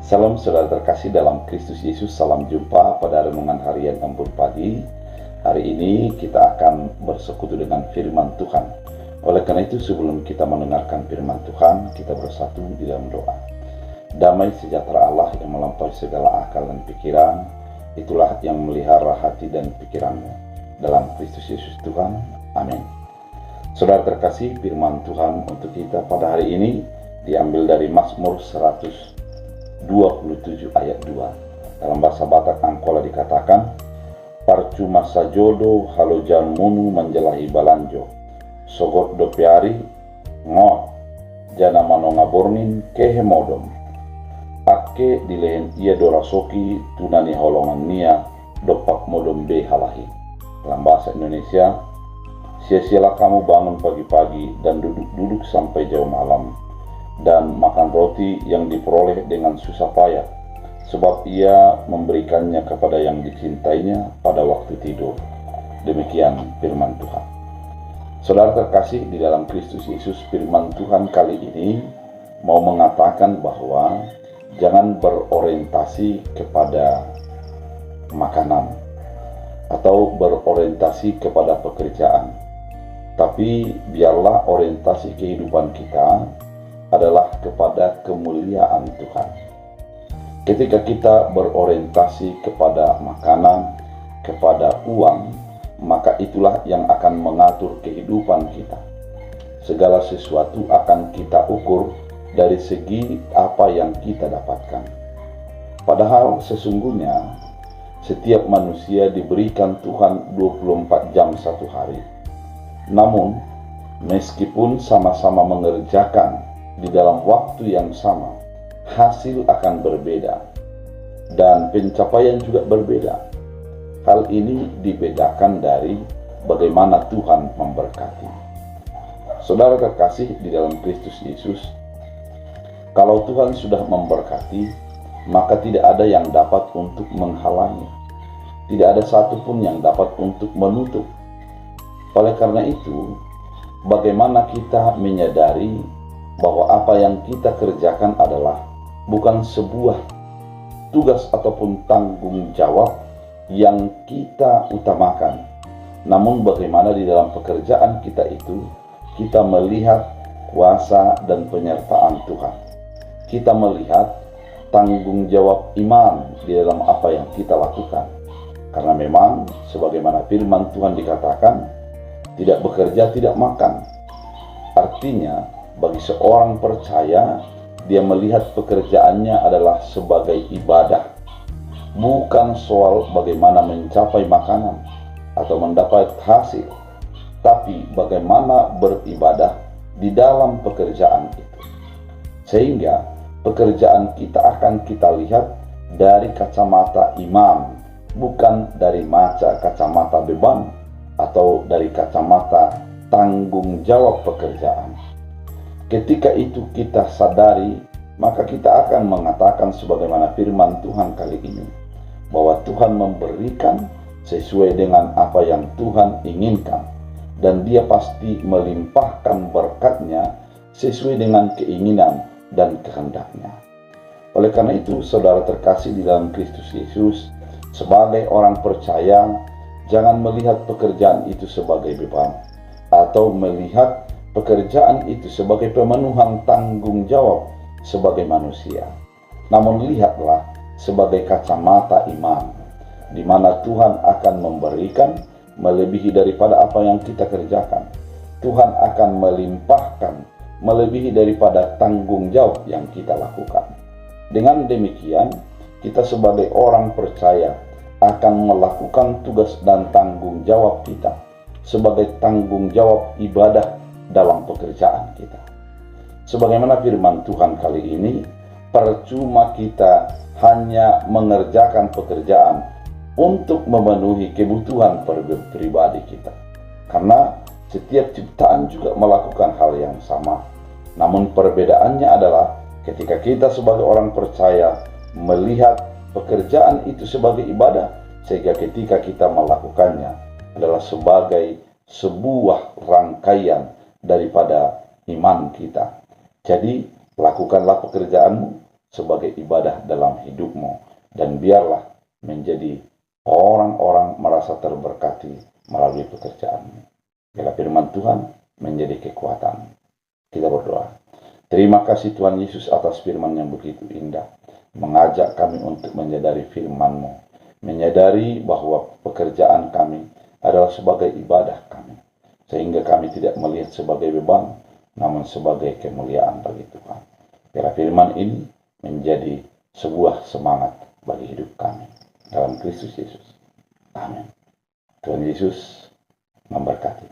Salam saudara terkasih dalam Kristus Yesus, salam jumpa pada renungan harian Embun Pagi. Hari ini kita akan bersekutu dengan firman Tuhan. Oleh karena itu, sebelum kita mendengarkan firman Tuhan, kita bersatu di dalam doa. Damai sejahtera Allah yang melampaui segala akal dan pikiran, itulah yang melihara hati dan pikiranmu. Dalam Kristus Yesus Tuhan, amin. Saudara terkasih, firman Tuhan untuk kita pada hari ini diambil dari Mazmur 127 ayat 2. Dalam bahasa Batak Angkola dikatakan, "Parcuma sajodo halojan munu menjelahi balanjo, sogot dopiari ngot jana manonga bornin kehemodom, ake dilehen ia dorasoki tunani holongan nia dopak modom be halahi." Dalam bahasa Indonesia, sia-sialah kamu bangun pagi-pagi dan duduk-duduk sampai jauh malam, dan makan roti yang diperoleh dengan susah payah, sebab ia memberikannya kepada yang dicintainya pada waktu tidur. Demikian firman Tuhan. Saudara terkasih di dalam Kristus Yesus, firman Tuhan kali ini mau mengatakan bahwa jangan berorientasi kepada makanan atau berorientasi kepada pekerjaan, tapi biarlah orientasi kehidupan kita adalah kepada kemuliaan Tuhan. Ketika kita berorientasi kepada makanan, kepada uang, maka itulah yang akan mengatur kehidupan kita. Segala sesuatu akan kita ukur dari segi apa yang kita dapatkan. Padahal sesungguhnya setiap manusia diberikan Tuhan 24 jam satu hari. Namun, meskipun sama-sama mengerjakan di dalam waktu yang sama, hasil akan berbeda dan pencapaian juga berbeda. Hal ini dibedakan dari bagaimana Tuhan memberkati. Saudara terkasih di dalam Kristus Yesus, kalau Tuhan sudah memberkati, maka tidak ada yang dapat untuk menghalangi. Tidak ada satupun yang dapat untuk menutup. Oleh karena itu, bagaimana kita menyadari bahwa apa yang kita kerjakan adalah bukan sebuah tugas ataupun tanggung jawab yang kita utamakan, namun bagaimana di dalam pekerjaan kita itu kita melihat kuasa dan penyertaan Tuhan. Kita melihat tanggung jawab iman di dalam apa yang kita lakukan. Karena memang sebagaimana firman Tuhan dikatakan, tidak bekerja tidak makan. Artinya, bagi seorang percaya, dia melihat pekerjaannya adalah sebagai ibadah. Bukan soal bagaimana mencapai makanan atau mendapat hasil, tapi bagaimana beribadah di dalam pekerjaan itu. Sehingga pekerjaan kita akan kita lihat dari kacamata iman, bukan dari kacamata beban atau dari kacamata tanggung jawab pekerjaan. Ketika itu kita sadari, maka kita akan mengatakan sebagaimana firman Tuhan kali ini, bahwa Tuhan memberikan sesuai dengan apa yang Tuhan inginkan, dan Dia pasti melimpahkan berkatnya sesuai dengan keinginan dan kehendaknya. Oleh karena itu, saudara terkasih di dalam Kristus Yesus, sebagai orang percaya, jangan melihat pekerjaan itu sebagai beban, atau melihat pekerjaan itu sebagai pemenuhan tanggung jawab sebagai manusia. Namun lihatlah sebagai kacamata iman, di mana Tuhan akan memberikan melebihi daripada apa yang kita kerjakan. Tuhan akan melimpahkan melebihi daripada tanggung jawab yang kita lakukan. Dengan demikian, kita sebagai orang percaya akan melakukan tugas dan tanggung jawab kita sebagai tanggung jawab ibadah dalam pekerjaan kita. Sebagaimana firman Tuhan kali ini, percuma kita hanya mengerjakan pekerjaan untuk memenuhi kebutuhan pribadi kita, karena setiap ciptaan juga melakukan hal yang sama. Namun perbedaannya adalah ketika kita sebagai orang percaya melihat pekerjaan itu sebagai ibadah, sehingga ketika kita melakukannya adalah sebagai sebuah rangkaian daripada iman kita. Jadi lakukanlah pekerjaanmu sebagai ibadah dalam hidupmu, dan biarlah menjadi orang-orang merasa terberkati melalui pekerjaanmu. Biarlah firman Tuhan menjadi kekuatan. Kita berdoa. Terima kasih Tuhan Yesus atas firman yang begitu indah, mengajak kami untuk menyadari firman-Mu, menyadari bahwa pekerjaan kami adalah sebagai ibadah kami, sehingga kami tidak melihat sebagai beban, namun sebagai kemuliaan bagi Tuhan. Biarlah firman ini menjadi sebuah semangat bagi hidup kami. Dalam Kristus Yesus. Amin. Tuhan Yesus memberkati.